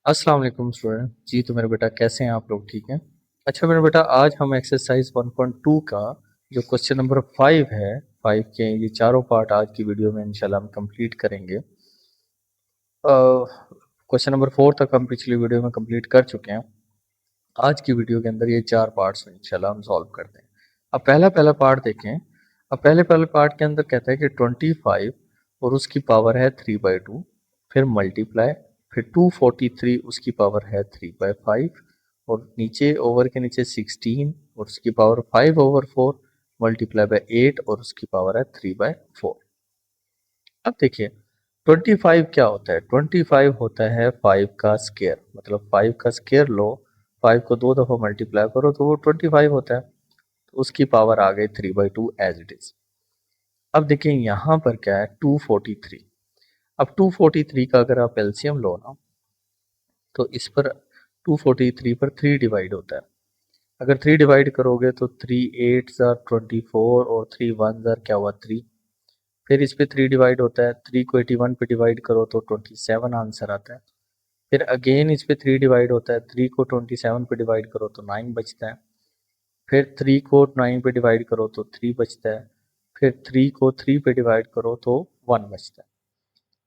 अस्सलाम वालेकुम स्टूडेंट जी। तो मेरे बेटा कैसे हैं आप लोग? ठीक हैं। अच्छा मेरे बेटा, आज हम एक्सरसाइज 1.2 का जो क्वेश्चन नंबर 5 है, 5 के ये चारों पार्ट आज की वीडियो में इंशाल्लाह हम कंप्लीट करेंगे। क्वेश्चन नंबर 4 तक हम पिछली वीडियो में कंप्लीट कर चुके हैं। आज की वीडियो के अंदर ये 4 पार्ट्स इंशाल्लाह हम सॉल्व करते हैं। अब पहला पहला पार्ट देखें। अब पहले पहले पार्ट के अंदर कहता है कि 25 और उसकी पावर है 3/2, फिर मल्टीप्लाई, फिर 243 उसकी पावर है 3/5, और नीचे ओवर के नीचे 16 और उसकी पावर 5/4 मल्टीप्लाई बाय 8 और उसकी पावर है 3/4। अब देखिए 25 क्या होता है? 25 होता है 5 का स्केयर, मतलब 5 का स्केयर लो, 5 को 2 दफा मल्टीप्लाई करो तो वो 25 होता है। तो उसकी पावर आ गई 3/2 एज इट इज। अब देखिए यहाँ पर क्या है, 243। अब 243 का अगर आप एलसीएम लो ना, तो इस पर 243 पर 3 डिवाइड होता है। अगर 3 डिवाइड करोगे तो 3 8 ज़ार 24 और 3 1 ज़ार क्या हुआ 3। फिर इस पे 3 डिवाइड होता है, 3 को 81 पे डिवाइड करो तो 27 आंसर आता है। फिर अगेन इस पे 3 डिवाइड होता है, 3 को 27 पे डिवाइड करो तो 9 बचता है। फिर 3 को 9 पे डिवाइड करो तो 3 बचता है। फिर 3 को 3 पे डिवाइड करो तो 1 बचता है।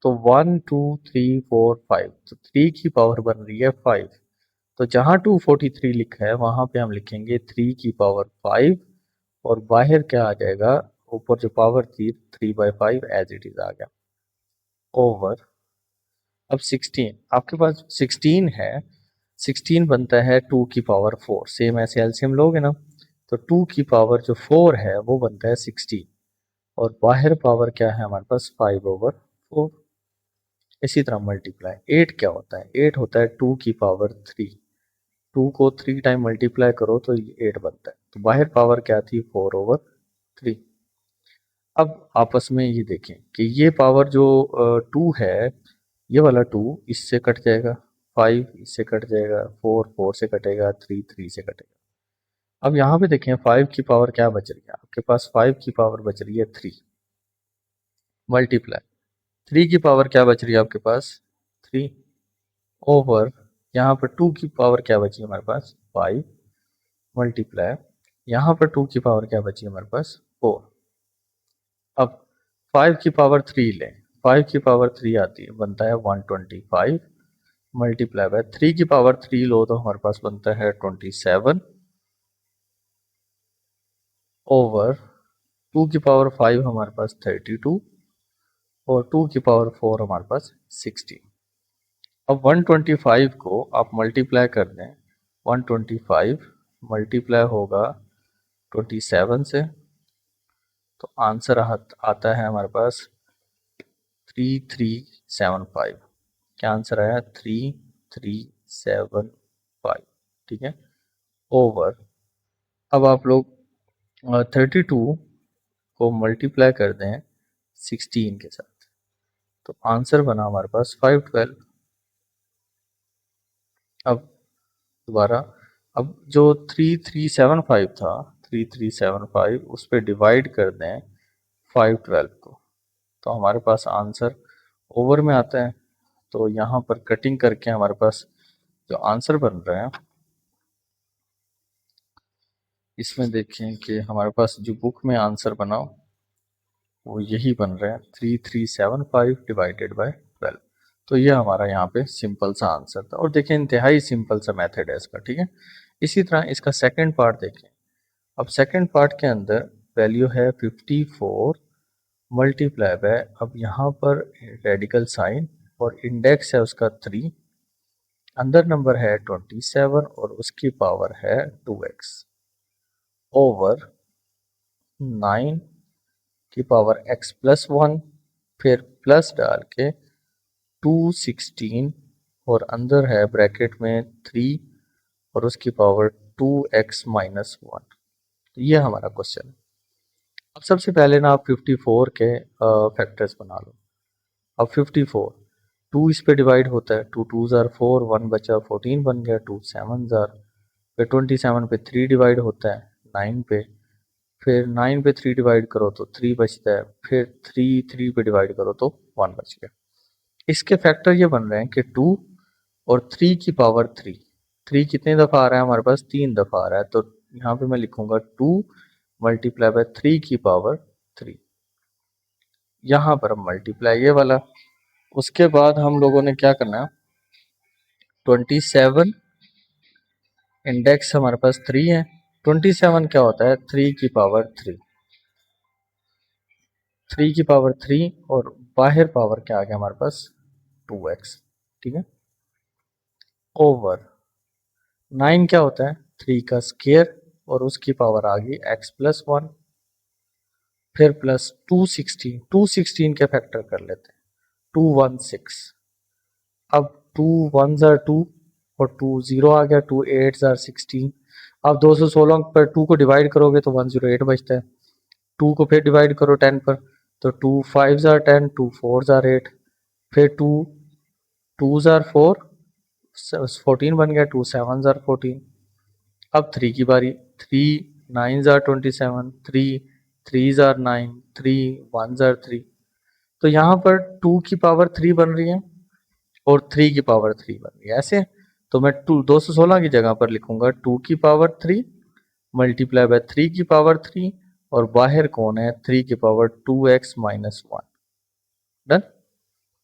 तो 1 2 3 4 5, तो 3 की पावर बन रही है 5। तो जहां 243 लिखा है वहां पे हम लिखेंगे 3 की पावर 5, और बाहर क्या आ जाएगा, ऊपर जो पावर थी 3/5 एज इट इज आ गया ओवर। अब 16 आपके पास 16 है, 16 बनता है 2 की पावर 4, सेम ऐसे एलसीएम लोगे ना, तो 2 की पावर जो 4 है वो बनता है 16, और बाहर पावर क्या है हमारे पास 5/4। इसी तरह मल्टीप्लाई 8 क्या होता है, 8 होता है 2 की पावर 3, 2 को 3 टाइम मल्टीप्लाई करो तो ये 8 बनता है। तो बाहर पावर क्या थी 4/3। अब आपस में ये देखें कि ये पावर जो 2 है, ये वाला 2 इससे कट जाएगा, 5 इससे कट जाएगा, 4 4 से कटेगा, 3 3 से कटेगा। अब यहाँ पे देखें 5 की पावर क्या बच रही है आपके पास, 5 की पावर बच रही है 3, मल्टीप्लाई 3 की पावर क्या बच रही है आपके पास 3, ओवर यहाँ पर 2 की पावर क्या बची हमारे पास 5, मल्टीप्लाई यहाँ पर 2 की पावर क्या बची हमारे पास 4। अब 5 की पावर 3 लें, 5 की पावर 3 आती है, बनता है 125, मल्टीप्लाई बाय 3 की पावर 3 लो तो हमारे पास बनता है 27, ओवर 2 की पावर 5 हमारे पास 32, और 2 की पावर 4 हमारे पास 16। अब 125 को आप मल्टीप्लाई कर दें, 125 मल्टीप्लाई होगा 27 से, तो आंसर आता है हमारे पास 3375। क्या आंसर आया 3375, ठीक है, ओवर। अब आप लोग 32 को मल्टीप्लाई कर दें 16 के साथ, तो आंसर बना हमारे पास 512। अब दोबारा, अब जो 3375 था, 3375 उस पर डिवाइड कर दें 512 को, तो हमारे पास आंसर ओवर में आता है। तो यहाँ पर कटिंग करके हमारे पास जो आंसर बन रहा है, इसमें देखें कि हमारे पास जो बुक में आंसर बना वो यही बन रहा है 3375 डिवाइडेड बाय 12। तो ये हमारा यहाँ पे सिंपल सा आंसर था, और देखिए इंतहाई सिंपल सा मेथड है इसका, ठीक है। इसी तरह इसका सेकंड पार्ट देखें। अब सेकंड पार्ट के अंदर वैल्यू है 54 मल्टीप्लाई बाय, अब यहाँ पर रेडिकल साइन और इंडेक्स है उसका 3, अंदर नंबर है 27 और उसकी पावर है 2x, ओवर 9 की पावर x प्लस 1, फिर प्लस डाल के 216, और अंदर है ब्रैकेट में 3 और उसकी पावर 2x-1। तो ये हमारा क्वेश्चन है। अब सबसे पहले ना आप 54 के फैक्टर्स बना लो। अब 54, 2 इस पे डिवाइड होता है, 2 2 ज़ार 4, 1 बचा 14 बन गया, 2 7 ज़ार, फिर 27 पे 3 डिवाइड होता है 9 पे, फिर 9 पे 3 डिवाइड करो तो 3 बचता है, फिर 3 3 पे डिवाइड करो तो 1 बच गया। इसके फैक्टर ये बन रहे हैं कि 2 और 3 की पावर 3। 3 कितने दफ़ा आ रहा है हमारे पास? 3 दफ़ा आ रहा है, तो यहाँ पे मैं लिखूंगा 2 मल्टीप्लाई बाय 3 की पावर 3। यहाँ पर मल्टीप्लाई ये वाला। उसके बाद हम लोगों ने क्या करना है, 27 इंडेक्स हमारे पास 3 है। 27 क्या होता है? 3 की पावर 3। 3 की पावर 3 और बाहर पावर क्या आ गया हमारे पास? 2x। ठीक है, ओवर 9 क्या होता है? 3 का स्क्वायर और उसकी पावर आ गई x प्लस 1, फिर प्लस 216। 216 के फैक्टर कर लेते हैं, 216। अब 2 1 जार 2 और 2 0 आ गया, 2 8 जार 16। अब 216 पर 2 को डिवाइड करोगे तो 108 बचता है। 2 को फिर डिवाइड करो 10 पर, तो 2 5 जार 10, 2 4 जार 8, फिर 2 2 जार 4, 14 बन गया, 2 7 जार 14। अब 3 की बारी, 3 9 जार 27, 3 3 जार 9, 3 1 जार 3। तो यहाँ पर 2 की पावर 3 बन रही है और 3 की पावर 3 बन रही है ऐसे। तो मैं 216 की जगह पर लिखूंगा 2 की पावर 3 मल्टीप्लाई बाय 3 की पावर 3, और बाहर कौन है? 3 की पावर 2x माइनस 1। डन,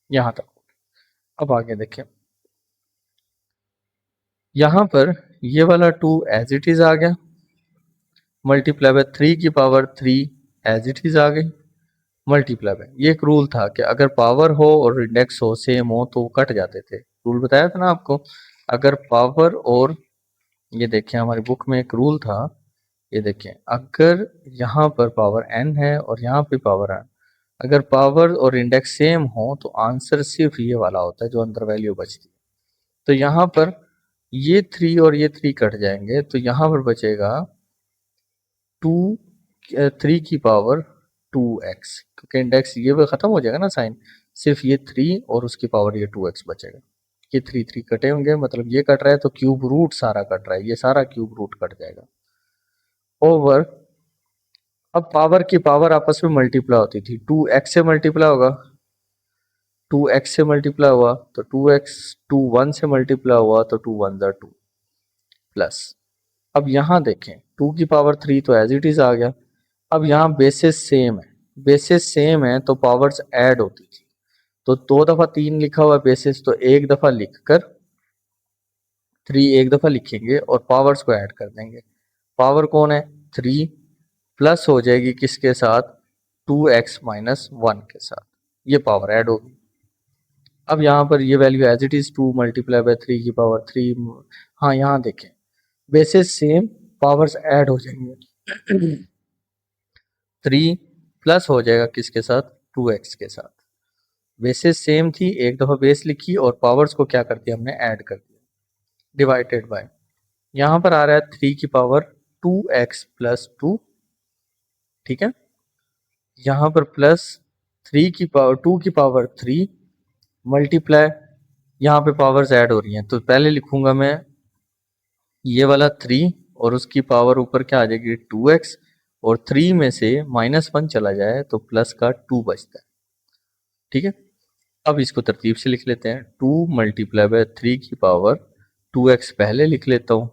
यहां तक। अब आगे देखें, यहां पर ये वाला 2 एज इट इज आ गया, मल्टीप्लाई बाय 3 की पावर 3 एज इट इज आ गई, मल्टीप्लाई बाय। ये एक रूल था कि अगर पावर हो और इंडेक्स हो सेम हो तो वो कट जाते थे। रूल बताया था ना आपको, अगर पावर और, ये देखें हमारी बुक में एक रूल था, ये देखें, अगर यहाँ पर पावर n है और यहाँ पे पावर n, अगर पावर और इंडेक्स सेम हो तो आंसर सिर्फ ये वाला होता है जो अंदर वैल्यू बचती है। तो यहाँ पर ये 3 और ये 3 कट जाएंगे, तो यहाँ पर बचेगा 2 3 की पावर 2x, क्योंकि इंडेक्स ये भी खत्म हो जाएगा ना साइन, सिर्फ ये 3 और उसकी पावर ये 2x बचेगा। ये 3 3 कटे होंगे, मतलब ये कट रहा है तो क्यूब रूट सारा कट रहा है, ये सारा क्यूब रूट कट जाएगा ओवर। अब पावर की पावर आपस में मल्टीप्लाई होती थी, 2x से मल्टीप्लाई होगा, 2x से मल्टीप्लाई हुआ तो 2x, 2 1 से मल्टीप्लाई हुआ तो 2 1 2 प्लस। अब यहाँ देखें 2 की पावर 3 तो एज इट इज आ गया। अब यहाँ बेसिस सेम है, बेसिस सेम है तो पावर्स ऐड होती थी, तो 2 दफा 3 लिखा हुआ है बेसिस, तो एक दफा लिखकर 3 एक दफा लिखेंगे और पावर्स को ऐड कर देंगे। पावर कौन है? 3 प्लस हो जाएगी किसके साथ? 2x माइनस 1 के साथ, ये पावर ऐड होगी। अब यहाँ पर ये value as it is 2 multiply by 3 की पावर 3। हाँ यहाँ देखें बेसिस सेम, पावर्स ऐड हो जाएंगे। 3 प्लस हो जाएगा किसके साथ? 2x के साथ। बेसिस सेम थी, एक दफा बेस लिखी और पावर्स को क्या कर दिया हमने? ऐड कर दिया, डिवाइडेड बाय। यहाँ पर आ रहा है 3 की पावर 2x प्लस 2, ठीक है। यहाँ पर प्लस 3 की पावर 2 की पावर 3 मल्टीप्लाई, यहाँ पे पावर्स ऐड हो रही हैं, तो पहले लिखूंगा मैं ये वाला 3 और उसकी पावर ऊपर क्या आ जाएगी? 2x, और 3 में से -1 चला जाए तो प्लस का 2 बचता है, ठीक है। अब इसको तरतीब से लिख लेते हैं, 2 मल्टीप्लाई बाय 3 की पावर 2x पहले लिख लेता हूँ,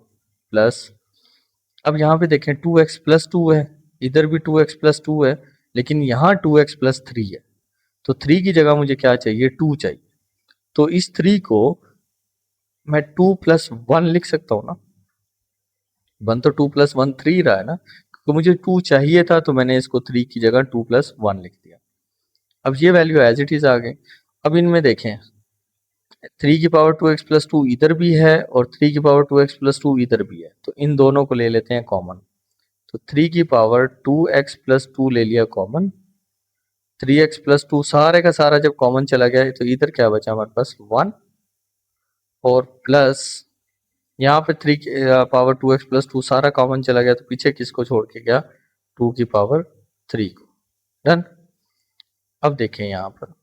प्लस। अब यहाँ पे देखें 2x प्लस 2 है, इधर भी 2x प्लस 2 है, लेकिन यहाँ 2x प्लस 3 है, तो 3 की जगह मुझे क्या चाहिए? 2 चाहिए। तो इस 3 को मैं 2 प्लस 1 लिख सकता हूँ ना, 1 तो 2 प्लस 1 3 रहा है ना, क्योंकि मुझे 2 चाहिए था तो मैंने इसको 3 की जगह 2 प्लस 1 लिख दिया। अब ये वैल्यू एज इट इज आ गई। अब इनमें देखें 3 की पावर 2x प्लस 2 इधर भी है और 3 की पावर 2x प्लस 2 इधर भी है, तो इन दोनों को ले लेते हैं कॉमन। तो 3 की पावर 2x प्लस 2 ले लिया कॉमन, 3x प्लस 2 सारे का सारा जब कॉमन चला गया तो इधर क्या बचा हमारे पास? 1, और प्लस यहाँ पे 3 की पावर 2x प्लस 2 सारा कॉमन चला गया, तो पीछे किसको छोड़ के गया? 2 की पावर 3 को। डन। अब देखें यहाँ पर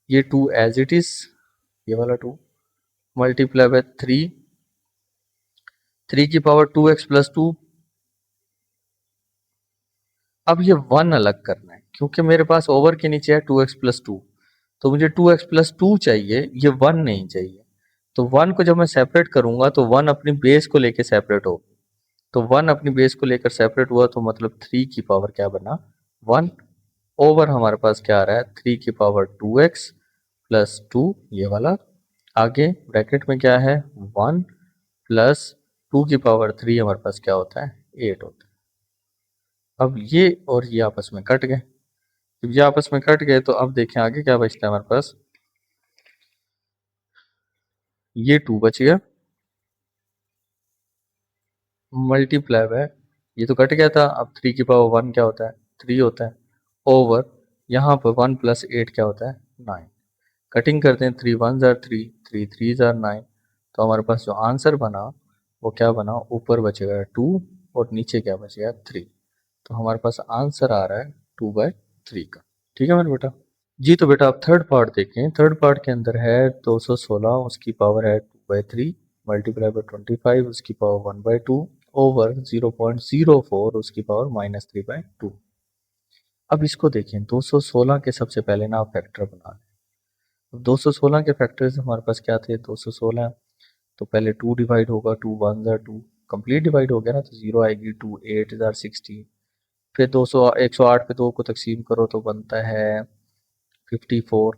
ये 2 एज इट इज, ये वाला 2 मल्टीप्लाई बाय 3, 3 की पावर 2x प्लस 2। अब ये 1 अलग करना है, क्योंकि मेरे पास ओवर के नीचे है 2x प्लस 2, तो मुझे 2x प्लस 2 चाहिए, ये 1 नहीं चाहिए। तो 1 को जब मैं सेपरेट करूंगा तो 1 अपनी बेस को लेके सेपरेट हो, तो 1 अपनी बेस को लेकर सेपरेट हुआ तो मतलब 3 की पावर क्या बना 1 ओवर हमारे पास क्या आ रहा है 3 की पावर 2x प्लस 2 ये वाला, आगे ब्रैकेट में क्या है 1 प्लस 2 की पावर 3 हमारे पास क्या होता है 8 होता है। अब ये और ये आपस में कट गए, जब ये आपस में कट गए तो अब देखें आगे क्या बचता है हमारे पास, ये 2 बच गया मल्टीप्लाई है, ये तो कट गया था, अब 3 की पावर 1 क्या होता है 3 होता है ओवर यहाँ पर 1 प्लस 8 क्या होता है 9, कटिंग करते हैं 3 1 जार 3 3 3 जार 9, तो हमारे पास जो आंसर बना वो क्या बना, ऊपर बचेगा 2 और नीचे क्या बचेगा 3, तो हमारे पास आंसर आ रहा है 2/3 का। ठीक है मेरे बेटा। जी तो बेटा आप थर्ड पार्ट देखें, थर्ड पार्ट के अंदर है 216 उसकी पावर है 2/3 मल्टीप्लाई बाय 25 उसकी पावर 1/2 ओवर 0.04 उसकी पावर -3/2। अब इसको देखें 216 के सबसे पहले ना आप फैक्टर बना लें। 216 के फैक्टर्स हमारे पास क्या थे 216, तो पहले 2 डिवाइड होगा 2 1 जार 2 कंप्लीट डिवाइड हो गया ना, तो 0 आएगी 2 8 जार 16, फिर 200 108 पे 2 को तकसीम करो तो बनता है 54,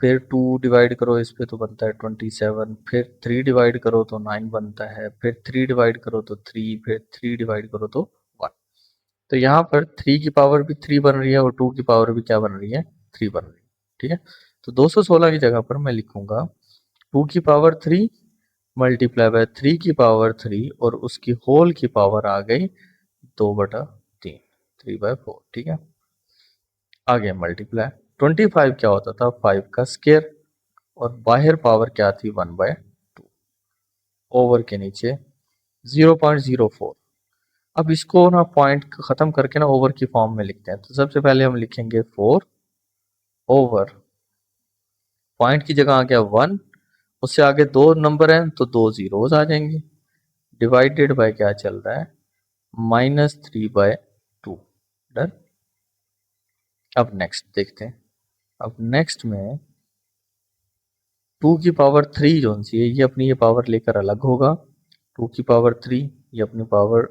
फिर 2 डिवाइड करो इस पे तो बनता है 27, फिर 3 डिवाइड करो तो 9 बनता है, फिर 3 डिवाइड करो तो 3, फिर 3 डिवाइड करो तो 1। तो यहाँ पर 3 की पावर भी 3 बन रही है और 2 की पावर भी क्या बन रही है 3 बन रही है। ठीक है, तो 216 की जगह पर मैं लिखूंगा 2 की पावर 3 मल्टीप्लाई बाय 3 की पावर 3 और उसकी होल की पावर आ गई 2/3 3/4। ठीक है, आगे मल्टीप्लाई 25 क्या होता था 5 का स्केयर और बाहर पावर क्या थी 1/2 ओवर के नीचे 0.04। अब इसको ना पॉइंट खत्म करके ना ओवर की फॉर्म में लिखते हैं, तो सबसे पहले हम लिखेंगे 4 ओवर पॉइंट की जगह आ गया 1, उससे आगे 2 नंबर हैं तो 2 जीरोज आ जाएंगे, डिवाइडेड बाय क्या चल रहा है -3/2। डन। अब नेक्स्ट देखते हैं, अब नेक्स्ट में 2 की पावर 3 जो सी है ये अपनी ये पावर लेकर अलग होगा, 2 की पावर 3 ये अपनी पावर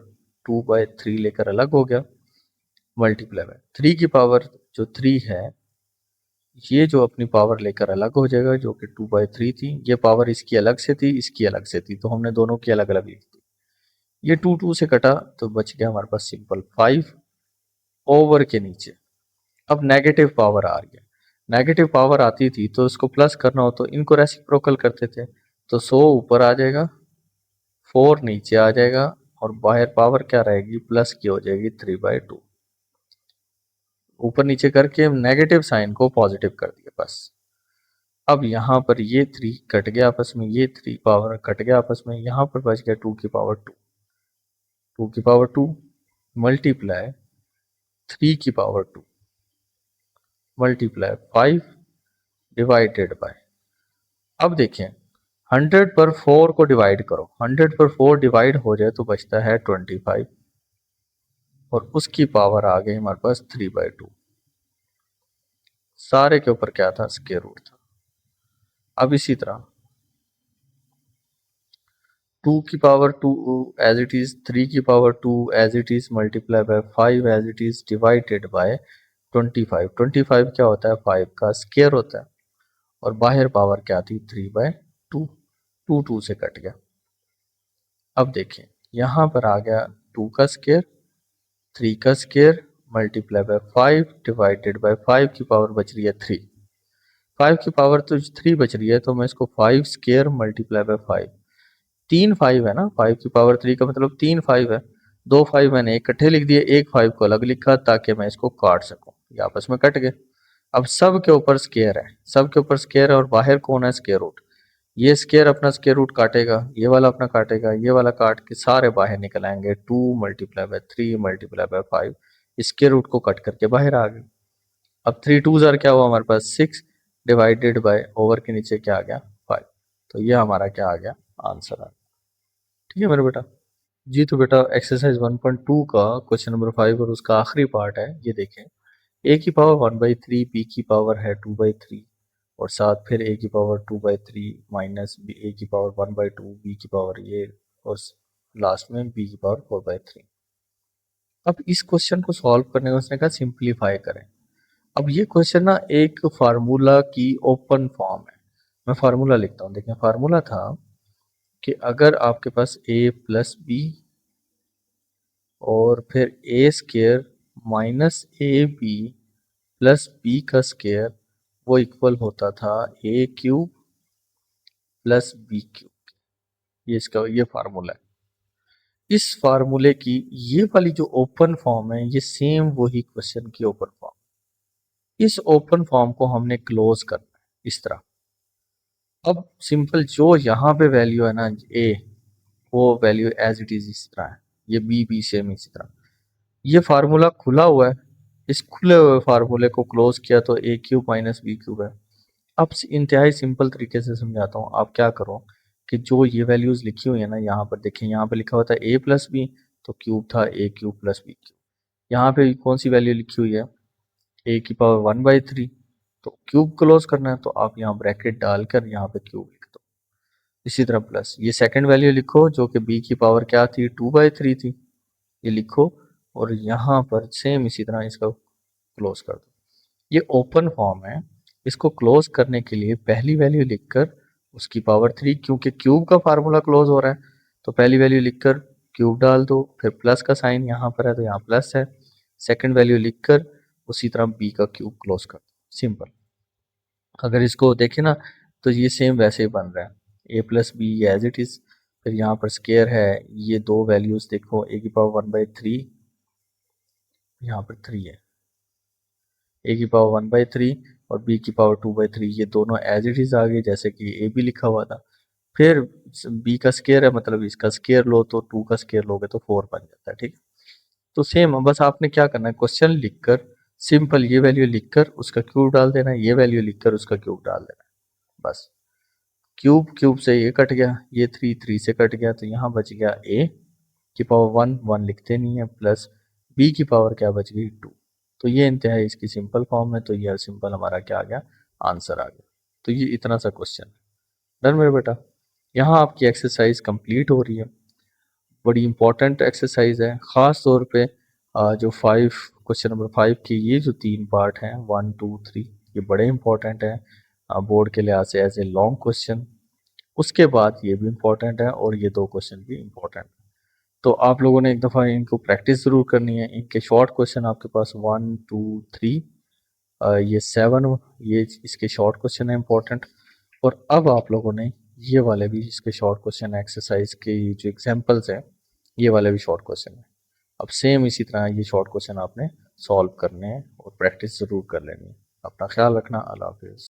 2/3 लेकर अलग हो गया, मल्टीप्लाई में 3 की पावर जो 3 है ये जो अपनी पावर लेकर अलग हो जाएगा जो कि 2/3 थी, ये पावर इसकी अलग से थी इसकी अलग से थी, तो हमने दोनों की अलग अलग लिख दी, ये 2 2 से कटा तो बच गया हमारे पास सिंपल 5 ओवर के नीचे। अब नेगेटिव पावर आ रही है, नेगेटिव पावर आती थी तो इसको प्लस करना हो तो इनको रेसिप्रोकल करते थे, तो 100 ऊपर आ जाएगा 4 नीचे आ जाएगा और बाहर पावर क्या रहेगी प्लस की हो जाएगी 3/2, ऊपर नीचे करके नेगेटिव साइन को पॉजिटिव कर दिया बस। अब यहाँ पर ये 3 कट गया आपस में, ये 3 पावर कट गया आपस में, यहाँ पर बच गया 2 की पावर 2, 2 की पावर 2 मल्टीप्लाई 3 की पावर 2 मल्टीप्लाई 5 डिवाइडेड बाय, अब देखें 100 पर 4 को डिवाइड करो, 100 पर 4 डिवाइड हो जाए तो बचता है 25 और उसकी पावर आ गई हमारे पास 3/2, सारे के ऊपर क्या था स्क्वायर रूट था। अब इसी तरह 2 की पावर 2 एज इट इज, 3 की power 2 as it is multiply by 5 as it is divided by 25, 25 क्या होता है 5 का स्क्वायर होता है और बाहर पावर क्या थी 3/2, 2 2 से कट गया। अब देखें यहाँ पर आ गया 2 का स्क्वायर 3 का square multiply by 5 divided by 5 की पावर बच रही है 3, 5 की पावर तो 3 बच रही है तो मैं इसको 5 स्क्वायर मल्टीप्लाई बाय 5, 3 5 है ना, 5 की पावर 3 का मतलब 3 5 है, 2 5 मैंने इकट्ठे लिख दिए, एक 5 को अलग लिखा ताकि मैं इसको काट सकूं, ये आपस में कट गए। अब सब के ऊपर स्क्वायर है, सब के ऊपर स्क्वायर है और बाहर कौन है स्क्वायर रूट, ये स्क्वायर अपना स्क्वायर रूट काटेगा, ये वाला अपना काटेगा, ये वाला काट के सारे बाहर निकल आएंगे, 2 multiply by 3 multiply by 5 square root को कट करके बाहर आ गए। अब 3 2 जार क्या हुआ हमारे पास 6 डिवाइडेड बाय ओवर के नीचे क्या आ गया 5, तो ये हमारा क्या आ गया आंसर आ गया। ठीक है मेरे बेटा। जी तो बेटा एक्सरसाइज 1.2 का क्वेश्चन नंबर 5 और उसका आखिरी पार्ट है, ये देखें a की पावर 1/3 b की पावर है 2/3 और साथ फिर a की पावर 2/3 माइनस a की पावर 1/2 b की पावर ये और लास्ट में b की पावर 4/3। अब इस क्वेश्चन को सॉल्व करने का उसने कहा सिंप्लीफाई करें। अब ये क्वेश्चन ना एक फार्मूला की ओपन फॉर्म है। मैं फार्मूला लिखता हूँ, देखिए फार्मूला था कि अगर आपके पास a प्लस बी और फिर a square minus a b plus b का स्केयर वो इक्वल होता था a cube plus b cube. ये इसका ये फार्मूला है। इस फार्मूले की ये वाली जो ओपन फॉर्म है ये सेम वही क्वेश्चन की ओपन फॉर्म। इस ओपन फॉर्म को हमने क्लोज करना है इस तरह। अब सिंपल जो यहाँ पे वैल्यू है ना a, वो वैल्यू एज इट इज इस तरह है, ये b सेम इसी तरह। ये फार्मूला खुला हुआ है, इस खुले हुए फार्मूले को क्लोज किया तो a cube minus b cube है। अब इंतहाई सिंपल तरीके से समझाता हूँ। आप क्या करो कि जो ये वैल्यूज लिखी हुई है ना यहाँ पर देखिए, यहाँ पे लिखा हुआ था a प्लस बी तो क्यूब था a cube plus b cube. यहाँ पे कौन सी वैल्यू लिखी हुई है a की पावर 1/3 तो क्यूब क्लोज करना है तो आप यहाँ ब्रैकेट डालकर यहाँ पे क्यूब लिख दो। इसी तरह प्लस ये सेकंड वैल्यू लिखो जो कि b की पावर क्या थी 2/3 थी, ये लिखो और यहाँ पर सेम इसी तरह इसका क्लोज कर दो। ये ओपन फॉर्म है, इसको क्लोज करने के लिए पहली वैल्यू लिखकर उसकी पावर 3, क्योंकि क्यूब का फार्मूला क्लोज हो रहा है तो पहली वैल्यू लिखकर क्यूब डाल दो, फिर प्लस का साइन यहाँ पर है तो यहाँ प्लस है, सेकंड वैल्यू लिखकर उसी तरह b का क्यूब क्लोज कर दो। सिंपल। अगर इसको देखें ना तो ये सेम वैसे ही बन रहा है a plus b as it is. फिर यहाँ पर स्केयर है, ये दो वैल्यूज देखो a की पावर 1/3 यहाँ पर 3 है, a की पावर 1/3 और b की पावर 2/3 ये दोनों एज इट इज आ गए जैसे कि a भी लिखा हुआ था। फिर b का स्केयर है मतलब इसका स्केयर लो तो 2 का स्केयर लोगे तो 4 बन जाता है। ठीक है, तो सेम बस आपने क्या करना है क्वेश्चन लिखकर सिंपल ये वैल्यू लिखकर उसका क्यूब डाल देना है, ये वैल्यू लिखकर उसका क्यूब डाल देना है बस। क्यूब क्यूब से ये कट गया, ये 3 से कट गया तो यहाँ बच गया a की पावर 1 लिखते नहीं है प्लस b की पावर क्या बच गई 2। तो ये इंतहा इसकी सिंपल फॉर्म है, तो ये सिंपल हमारा क्या आ गया आंसर आ गया। तो ये इतना सा क्वेश्चन है। डन मेरे बेटा। यहाँ आपकी एक्सरसाइज कंप्लीट हो रही है, बड़ी इंपॉर्टेंट एक्सरसाइज है। ख़ास तौर पे जो 5 क्वेश्चन नंबर 5 के ये जो 3 पार्ट हैं 1 2 3 ये बड़े इंपॉर्टेंट हैं बोर्ड के लिहाज से एज ए लॉन्ग क्वेश्चन। उसके बाद ये भी इंपॉर्टेंट है और ये 2 क्वेश्चन भी इंपॉर्टेंट है। तो आप लोगों ने एक दफ़ा इनको प्रैक्टिस ज़रूर करनी है। इनके शॉर्ट क्वेश्चन आपके पास 1 2 3 ये 7 ये इसके शॉर्ट क्वेश्चन है इंपॉर्टेंट। और अब आप लोगों ने ये वाले भी इसके शॉर्ट क्वेश्चन एक्सरसाइज के जो एग्जांपल्स हैं ये वाले भी शॉर्ट क्वेश्चन है। अब सेम इसी तरह ये शॉर्ट क्वेश्चन आपने सॉल्व करने हैं और प्रैक्टिस ज़रूर कर लेनी है। अपना ख्याल रखना। अल्लाह हाफिज़।